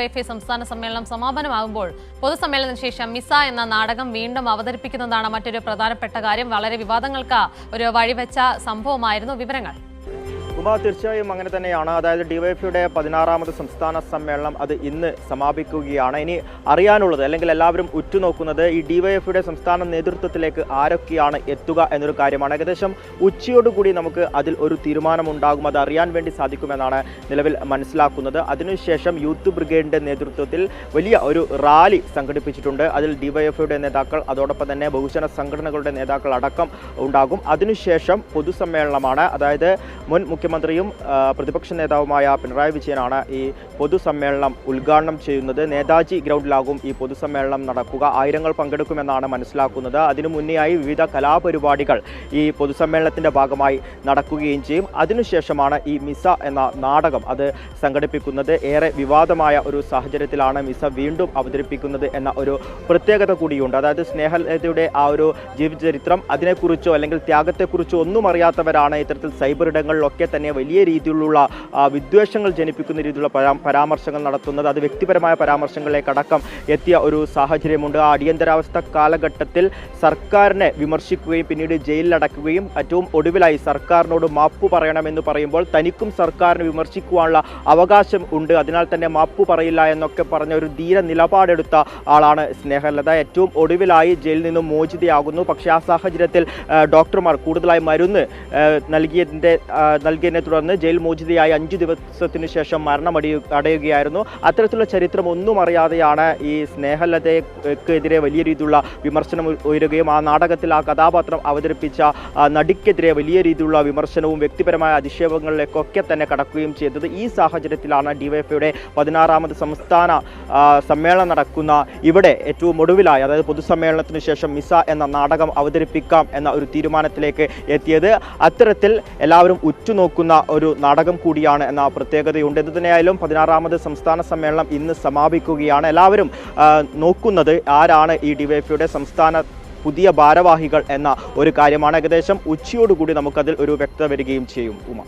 DYFI സംസ്ഥാന സമ്മേളനം സമാപനമാകുമ്പോൾ പൊതുസമ്മേളനത്തിന് ശേഷം മിസ എന്ന നാടകം വീണ്ടും അവതരിപ്പിക്കുന്നതാണ് മറ്റൊരു പ്രധാനപ്പെട്ട കാര്യം. വളരെ വിവാദങ്ങൾക്ക് ഒരു വഴിവെച്ച സംഭവമായിരുന്നു. വിവരങ്ങൾ തീർച്ചയായും അങ്ങനെ തന്നെയാണ്. അതായത് ഡിവൈഎഫ്ഐയുടെ 16ാമത് സംസ്ഥാന സമ്മേളനം അത് ഇന്ന് സമാപിക്കുകയാണ്. ഇനി അറിയാനുള്ളത് അല്ലെങ്കിൽ എല്ലാവരും ഉറ്റുനോക്കുന്നത് ഈ ഡിവൈഎഫ്ഐയുടെ സംസ്ഥാന നേതൃത്വത്തിലേക്ക് ആരൊക്കെയാണ് എത്തുക എന്നൊരു കാര്യമാണ്. ഏകദേശം ഉച്ചയോടുകൂടി നമുക്ക് അതിൽ ഒരു തീരുമാനമുണ്ടാകും. അത് അറിയാൻ വേണ്ടി സാധിക്കുമെന്നാണ് നിലവിൽ മനസ്സിലാക്കുന്നത്. അതിനുശേഷം യൂത്ത് ബ്രിഗേഡിൻ്റെ നേതൃത്വത്തിൽ വലിയ ഒരു റാലി സംഘടിപ്പിച്ചിട്ടുണ്ട്. അതിൽ ഡിവൈഎഫ്ഐയുടെ നേതാക്കൾ അതോടൊപ്പം തന്നെ ബഹുജന സംഘടനകളുടെ നേതാക്കൾ അടക്കം ഉണ്ടാകും. അതിനുശേഷം പൊതുസമ്മേളനമാണ്. അതായത് മുൻ മുഖ്യമന്ത്രിയും പ്രതിപക്ഷ നേതാവുമായ പിണറായി വിജയനാണ് ഈ പൊതുസമ്മേളനം ഉദ്ഘാടനം ചെയ്യുന്നത്. നേതാജി ഗ്രൗണ്ടിലാകും ഈ പൊതുസമ്മേളനം നടക്കുക. ആയിരങ്ങൾ പങ്കെടുക്കുമെന്നാണ് മനസ്സിലാക്കുന്നത്. അതിനു മുന്നെയായി വിവിധ കലാപരിപാടികൾ ഈ പൊതുസമ്മേളനത്തിൻ്റെ ഭാഗമായി നടക്കുകയും ചെയ്യും. അതിനുശേഷമാണ് ഈ മിസ എന്ന നാടകം അത് സംഘടിപ്പിക്കുന്നത്. ഏറെ വിവാദമായ ഒരു സാഹചര്യത്തിലാണ് മിസ വീണ്ടും അവതരിപ്പിക്കുന്നത് എന്ന ഒരു പ്രത്യേകത കൂടിയുണ്ട്. അതായത് സ്നേഹലതയുടെ ആ ഒരു ജീവചരിത്രം അതിനെക്കുറിച്ചോ അല്ലെങ്കിൽ ത്യാഗത്തെക്കുറിച്ചോ ഒന്നും അറിയാത്തവരാണ് ഇത്തരത്തിൽ സൈബർ ഇടങ്ങളിലൊക്കെ തന്നെ വലിയ രീതിയിലുള്ള വിദ്വേഷങ്ങൾ ജനിപ്പിക്കുന്ന രീതിയിലുള്ള പരാമർശങ്ങൾ നടത്തുന്നത്. അത് വ്യക്തിപരമായ പരാമർശങ്ങളിലേക്കടക്കം എത്തിയ ഒരു സാഹചര്യമുണ്ട്. ആ അടിയന്തരാവസ്ഥ കാലഘട്ടത്തിൽ സർക്കാരിനെ വിമർശിക്കുകയും പിന്നീട് ജയിലിലടക്കുകയും ഏറ്റവും ഒടുവിലായി സർക്കാരിനോട് മാപ്പ് പറയണമെന്ന് പറയുമ്പോൾ തനിക്കും സർക്കാരിനെ വിമർശിക്കുവാനുള്ള അവകാശം ഉണ്ട്, അതിനാൽ തന്നെ മാപ്പ് പറയില്ല എന്നൊക്കെ പറഞ്ഞ ഒരു ധീര നിലപാടെടുത്ത ആളാണ് സ്നേഹലത. ഏറ്റവും ഒടുവിലായി ജയിലിൽ നിന്നും മോചിതയാകുന്നു. പക്ഷേ ആ സാഹചര്യത്തിൽ ഡോക്ടർമാർ കൂടുതലായി മരുന്ന് നൽകിയതിനെ തുടർന്ന് ജയിൽ മോചിതയായി 5 ദിവസത്തിനു ശേഷം അടയുകയായിരുന്നു. അത്തരത്തിലുള്ള ചരിത്രം ഒന്നും അറിയാതെയാണ് ഈ സ്നേഹലതയ്ക്കെതിരെ വലിയ രീതിയിലുള്ള വിമർശനം ഉയരുകയും ആ നാടകത്തിൽ ആ കഥാപാത്രം അവതരിപ്പിച്ച നടിക്കെതിരെ വലിയ രീതിയിലുള്ള വിമർശനവും വ്യക്തിപരമായ അധിക്ഷേപങ്ങളിലേക്കൊക്കെ തന്നെ കടക്കുകയും ചെയ്തത്. ഈ സാഹചര്യത്തിലാണ് ഡിവൈഎഫ്ഐയുടെ 16ാമത് സംസ്ഥാന സമ്മേളനം നടക്കുന്ന ഇവിടെ ഏറ്റവും ഒടുവിലായി അതായത് പൊതുസമ്മേളനത്തിന് ശേഷം മിസ എന്ന നാടകം അവതരിപ്പിക്കാം എന്ന ഒരു തീരുമാനത്തിലേക്ക് എത്തിയത്. അത്തരത്തിൽ എല്ലാവരും ഉറ്റുനോക്കുന്ന ഒരു നാടകം കൂടിയാണ് എന്ന പ്രത്യേകതയുണ്ട്. എന്തു തന്നെയായാലും 16ാമത് സംസ്ഥാന സമ്മേളനം ഇന്ന് സമാപിക്കുകയാണ്. എല്ലാവരും നോക്കുന്നത് ആരാണ് ഈ ഡിവൈഎഫ്ഐയുടെ സംസ്ഥാന പുതിയ ഭാരവാഹികൾ എന്ന ഒരു കാര്യമാണ്. ഏകദേശം ഉച്ചയോടുകൂടി നമുക്കതിൽ ഒരു വ്യക്തത വരികയും ചെയ്യും. ഉമ.